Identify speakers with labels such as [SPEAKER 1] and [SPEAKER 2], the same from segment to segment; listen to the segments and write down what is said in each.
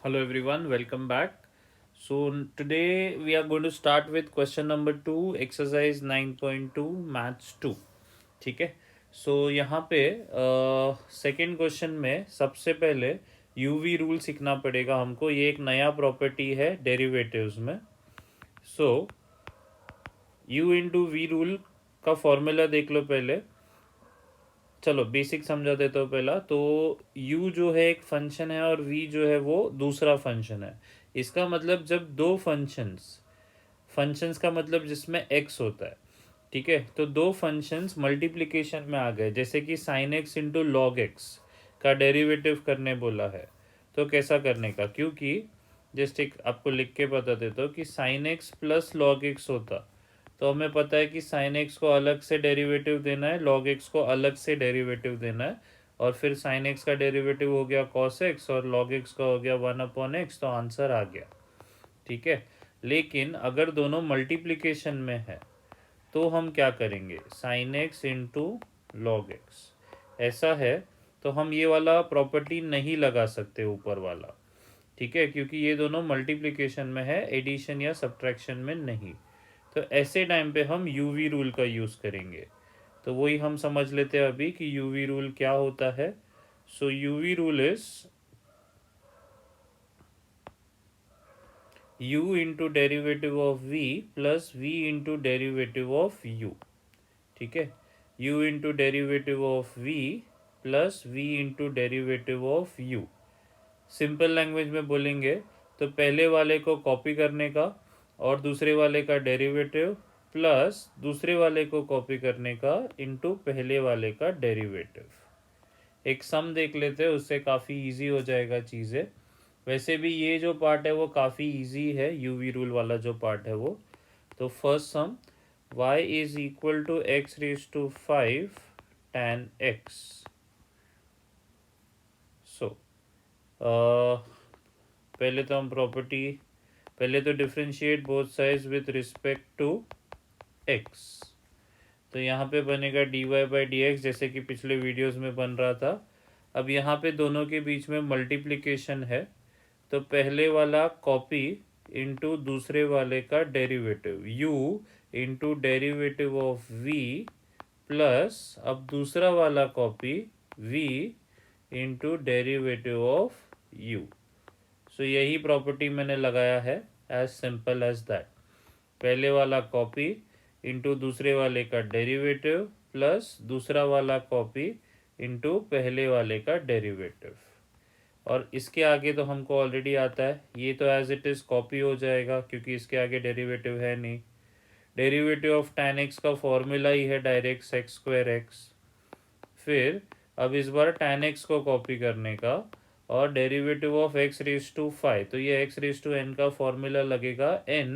[SPEAKER 1] Hello everyone, welcome back. Today we are going to start with question number 2, exercise 9.2, maths 2. ठीक है. यहाँ पे second question में सबसे पहले यूवी रूल सीखना पड़ेगा हमको. ये एक नया प्रॉपर्टी है डेरिवेटिव्स में. So u into v rule का फॉर्मूला देख लो पहले. चलो बेसिक समझा देता हूँ पहला. तो u जो है एक फंक्शन है और v जो है वो दूसरा फंक्शन है. इसका मतलब जब दो फंक्शंस फंक्शंस का मतलब जिसमें x होता है, ठीक है, तो दो फंक्शंस मल्टीप्लिकेशन में आ गए, जैसे कि sine x into log x का डेरिवेटिव करने बोला है. तो कैसा करने का, क्योंकि जस्ट एक आपको लिख के बता देता हूँ कि sine x plus log x होता, तो हमें पता है कि साइन एक्स को अलग से डेरिवेटिव देना है, लॉग एक्स को अलग से डेरिवेटिव देना है, और फिर साइन एक्स का डेरिवेटिव हो गया कॉस एक्स और लॉग एक्स का हो गया 1/x, तो आंसर आ गया. ठीक है. लेकिन अगर दोनों मल्टीप्लिकेशन में है तो हम क्या करेंगे, sine x into log x ऐसा है, तो हम ये वाला प्रॉपर्टी नहीं लगा सकते ऊपर वाला. ठीक है, क्योंकि ये दोनों मल्टीप्लिकेशन में है, एडिशन या सब्ट्रैक्शन में नहीं. तो ऐसे टाइम पे हम यूवी रूल का यूज़ करेंगे. तो वही हम समझ लेते हैं अभी कि यूवी रूल क्या होता है. So UV rule is u into derivative of v plus v into derivative of u. ठीक है, u into derivative of v plus v into derivative of u. Simple language में बोलेंगे तो पहले वाले को कॉपी करने का और दूसरे वाले का डेरिवेटिव प्लस दूसरे वाले को कॉपी करने का इंटू पहले वाले का डेरिवेटिव. एक सम देख लेते हैं, उससे काफ़ी इजी हो जाएगा चीज़ें. वैसे भी ये जो पार्ट है वो काफ़ी इजी है, यूवी रूल वाला जो पार्ट है वो. तो first sum y is equal to x raise to 5 tan x. So पहले तो हम पहले तो differentiate both sides with respect to x. तो यहाँ पे बनेगा dy बाई डी एक्स, जैसे कि पिछले वीडियोस में बन रहा था. अब यहाँ पे दोनों के बीच में मल्टीप्लिकेशन है, तो पहले वाला कॉपी इंटू दूसरे वाले का derivative u into derivative of v plus अब दूसरा वाला copy v into derivative of u. सो यही प्रॉपर्टी मैंने लगाया है, एज सिंपल एज दैट. पहले वाला कॉपी इंटू दूसरे वाले का डेरिवेटिव प्लस दूसरा वाला कॉपी इंटू पहले वाले का डेरिवेटिव. और इसके आगे तो हमको ऑलरेडी आता है, ये तो एज इट इज़ कॉपी हो जाएगा क्योंकि इसके आगे डेरिवेटिव है नहीं. डेरिवेटिव ऑफ tan x का फॉर्मूला ही है डायरेक्ट सेक्स स्क्वायर एक्स. फिर अब इस बार tan x को कॉपी करने का और derivative of x raise to 5, तो ये x रेज टू n का फॉर्मूला लगेगा n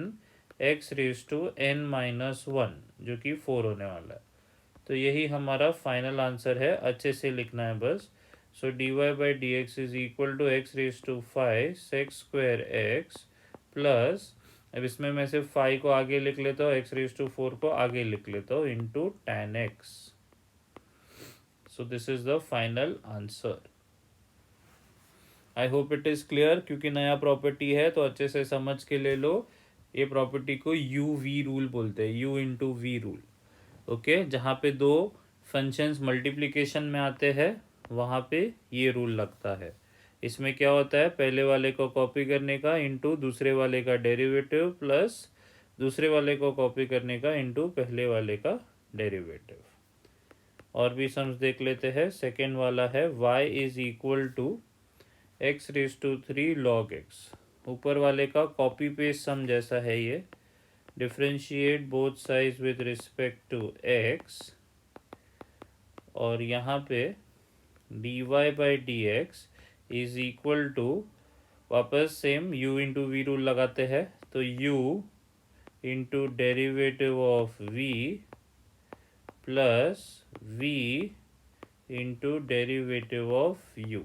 [SPEAKER 1] x raise to n minus 1, जो कि 4 होने वाला है. तो यही हमारा फाइनल आंसर है, अच्छे से लिखना है बस. So dy by d x is equal to x raise to 5 sec square x plus, अब इसमें मैं सिर्फ 5 को आगे लिख लेता हूँ, एक्स रेज टू 4 को आगे लिख लेता हूँ, into tan x. So this is the final answer. I hope it is clear. क्योंकि नया प्रॉपर्टी है तो अच्छे से समझ के ले लो. ये प्रॉपर्टी को यू वी रूल बोलते हैं, u into v rule. Okay, जहाँ पे दो फंक्शंस मल्टीप्लिकेशन में आते हैं वहाँ पे ये रूल लगता है. इसमें क्या होता है, पहले वाले को कॉपी करने का इंटू दूसरे वाले का डेरिवेटिव प्लस दूसरे वाले को कॉपी करने का इंटू पहले वाले का डेरिवेटिव. और भी सम्स देख लेते हैं. सेकेंड वाला है y is equal to x raise to 3 log x. ऊपर वाले का कॉपी पेस्ट सम जैसा है ये. Differentiate both sides with respect to x, और यहाँ पे dy by d x is equal to, वापस same u into v rule लगाते हैं, तो u into derivative of v plus v into derivative of u.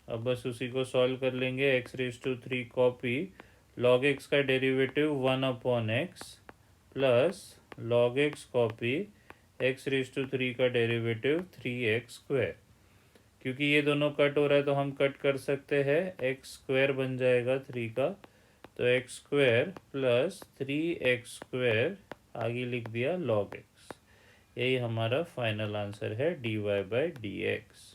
[SPEAKER 1] अब बस उसी को सॉल्व कर लेंगे. X raise to 3 copy log x का derivative 1/x plus log x copy x raise to 3 का डेरिवेटिव 3x स्क्वायर. क्योंकि ये दोनों कट हो रहा है तो हम कट कर सकते हैं, एक्स स्क्वायर बन जाएगा 3 का, तो एक्स स्क्वायर प्लस 3x² आगे लिख दिया log x। यही हमारा फाइनल आंसर है dy/dx।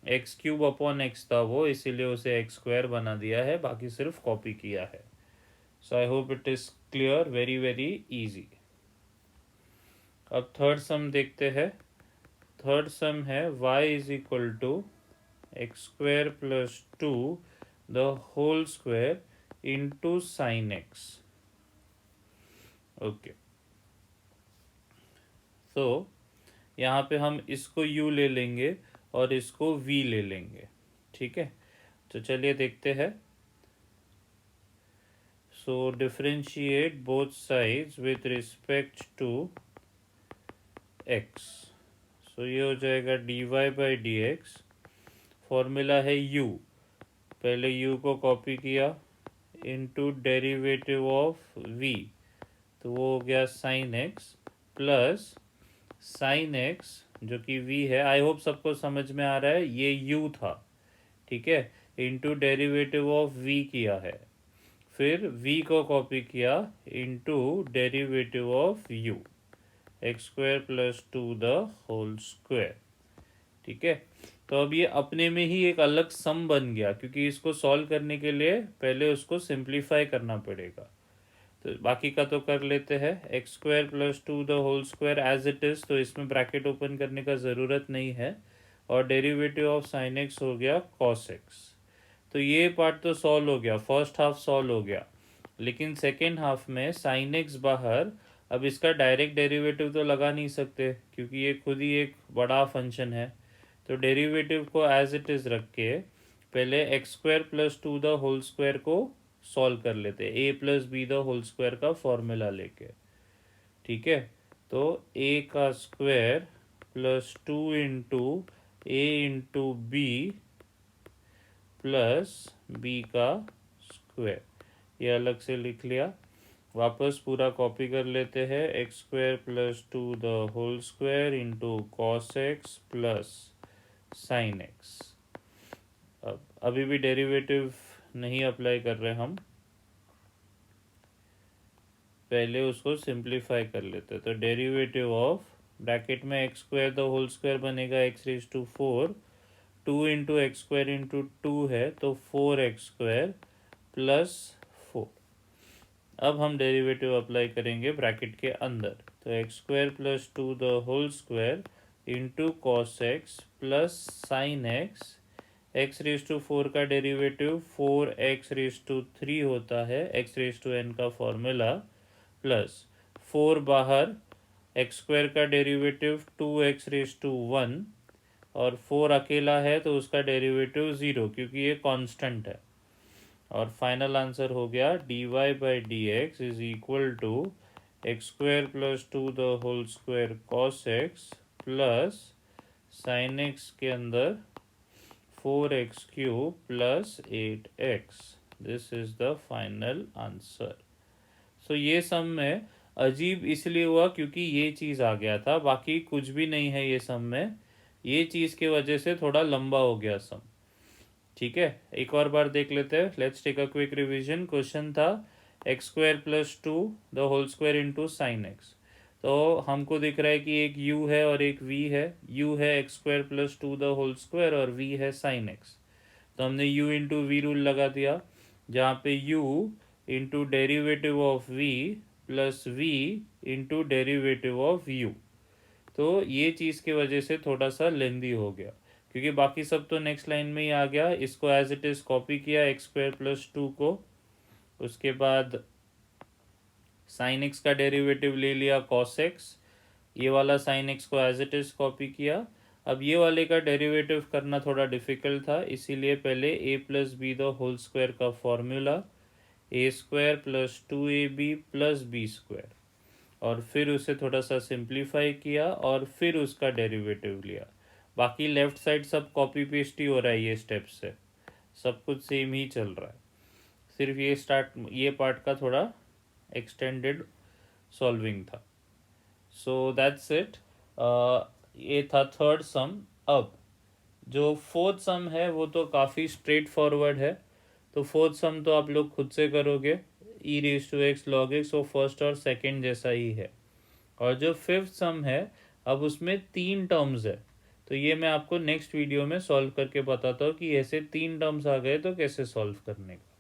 [SPEAKER 1] X cube upon x था वो, इसीलिए उसे एक्स स्क्वायर बना दिया है, बाकी सिर्फ कॉपी किया है। So I hope it is clear, very very easy. अब थर्ड सम देखते हैं। थर्ड सम है y is equal to x square plus 2 the whole square into sine x. Okay, तो यहाँ पे हम इसको u ले लेंगे और इसको v ले लेंगे, ठीक है। तो चलिए देखते हैं। So differentiate both sides with respect to x। So ये हो जाएगा dy/dx। फॉर्मूला है u, पहले u को कॉपी किया इनटू डेरिवेटिव ऑफ v, तो वो हो गया sine x plus sine x जो कि v है। आई होप सबको समझ में आ रहा है, ये u था, ठीक है, इनटू डेरिवेटिव ऑफ v किया है, फिर v को कॉपी किया into derivative of u, x square plus 2 the whole square, ठीक है। तो अब ये अपने में ही एक अलग सम बन गया, क्योंकि इसको सॉल्व करने के लिए पहले उसको सिंप्लीफाई करना पड़ेगा। तो बाकी का तो कर लेते हैं, x square plus 2 the whole square as it is, तो इसमें ब्रैकेट ओपन करने का ज़रूरत नहीं है, और डेरिवेटिव ऑफ साइन एक्स हो गया कॉस एक्स। तो ये पार्ट तो सॉल्व हो गया, फर्स्ट हाफ सॉल्व हो गया, लेकिन सेकेंड हाफ में साइन एक्स बाहर। अब इसका डायरेक्ट डेरिवेटिव तो लगा नहीं सकते, क्योंकि ये खुद ही एक बड़ा फंक्शन है। तो डेरिवेटिव को एज इट इज़ रख के पहले x square plus 2 the whole square को सॉल्व कर लेते, a plus b the whole square का फॉर्मूला लेके, ठीक है। तो ए का square plus 2 into a into b plus b का स्क्वायर, ये अलग से लिख लिया। वापस पूरा कॉपी कर लेते हैं, x square plus 2 the whole square into cos x plus sine x. अब अभी भी डेरिवेटिव नहीं अप्लाई कर रहे हम, पहले उसको सिंप्लीफाई कर लेते हैं। तो डेरिवेटिव ऑफ ब्रैकेट में x square the whole square बनेगा x raise to 4, 2 into x square into 2 है, तो 4x स्क्वायर प्लस 4। अब हम डेरिवेटिव अप्लाई करेंगे ब्रैकेट के अंदर, तो x square plus 2 the whole square into cos x plus sine x. X raise to 4 का डेरिवेटिव 4x रेज टू 3 होता है, एक्स रेज टू n का फॉर्मूला, प्लस 4 बाहर, एक्स स्क्वायर का डेरिवेटिव 2x रेज टू 1, और 4 अकेला है तो उसका डेरिवेटिव 0, क्योंकि ये कांस्टेंट है। और फाइनल आंसर हो गया dy/dx is equal to x square plus 2 the whole square cos x plus sine x के अंदर 4x³ plus 8x। This is the final answer. So ये सम में अजीब इसलिए हुआ क्योंकि ये चीज़ आ गया था, बाकी कुछ भी नहीं है ये सम में, ये चीज़ की वजह से थोड़ा लंबा हो गया सम, ठीक है। एक और बार देख लेते हैं, let's take a quick revision. Question था x square plus 2 the whole square into sine x, तो हमको दिख रहा है कि एक u है और एक v है। u है x square plus 2 the whole square और v है साइन एक्स, तो हमने u इंटू वी रूल लगा दिया, जहाँ पे u into derivative of v plus v into derivative of u। तो ये चीज़ की वजह से थोड़ा सा लेंदी हो गया, क्योंकि बाकी सब तो नेक्स्ट लाइन में ही आ गया। इसको एज इट इज़ कॉपी किया एक्स स्क्वायर प्लस 2 को, उसके बाद साइन एक्स का डेरिवेटिव ले लिया कॉस एक्स, ये वाला साइन एक्स को एज इट इज़ कॉपी किया। अब ये वाले का डेरिवेटिव करना थोड़ा डिफिकल्ट था, इसीलिए पहले a plus b the whole square का formula, a square plus 2ab plus b square, और फिर उसे थोड़ा सा सिंप्लीफाई किया और फिर उसका डेरिवेटिव लिया। बाकी लेफ्ट साइड सब कॉपी पेस्ट ही हो रहा है, ये स्टेप से सब कुछ सेम ही चल रहा है, सिर्फ ये पार्ट का थोड़ा एक्सटेंडेड सॉल्विंग था। So that's it. ये था थर्ड सम। अब जो फोर्थ सम है वो तो काफ़ी स्ट्रेट फॉरवर्ड है, तो फोर्थ सम तो आप लोग खुद से करोगे। E raise to x log x वो फर्स्ट और सेकंड जैसा ही है। और जो फिफ्थ सम है, अब उसमें 3 टर्म्स है, तो ये मैं आपको नेक्स्ट वीडियो में सॉल्व करके बताता हूँ कि ऐसे 3 टर्म्स आ गए तो कैसे सॉल्व करने का।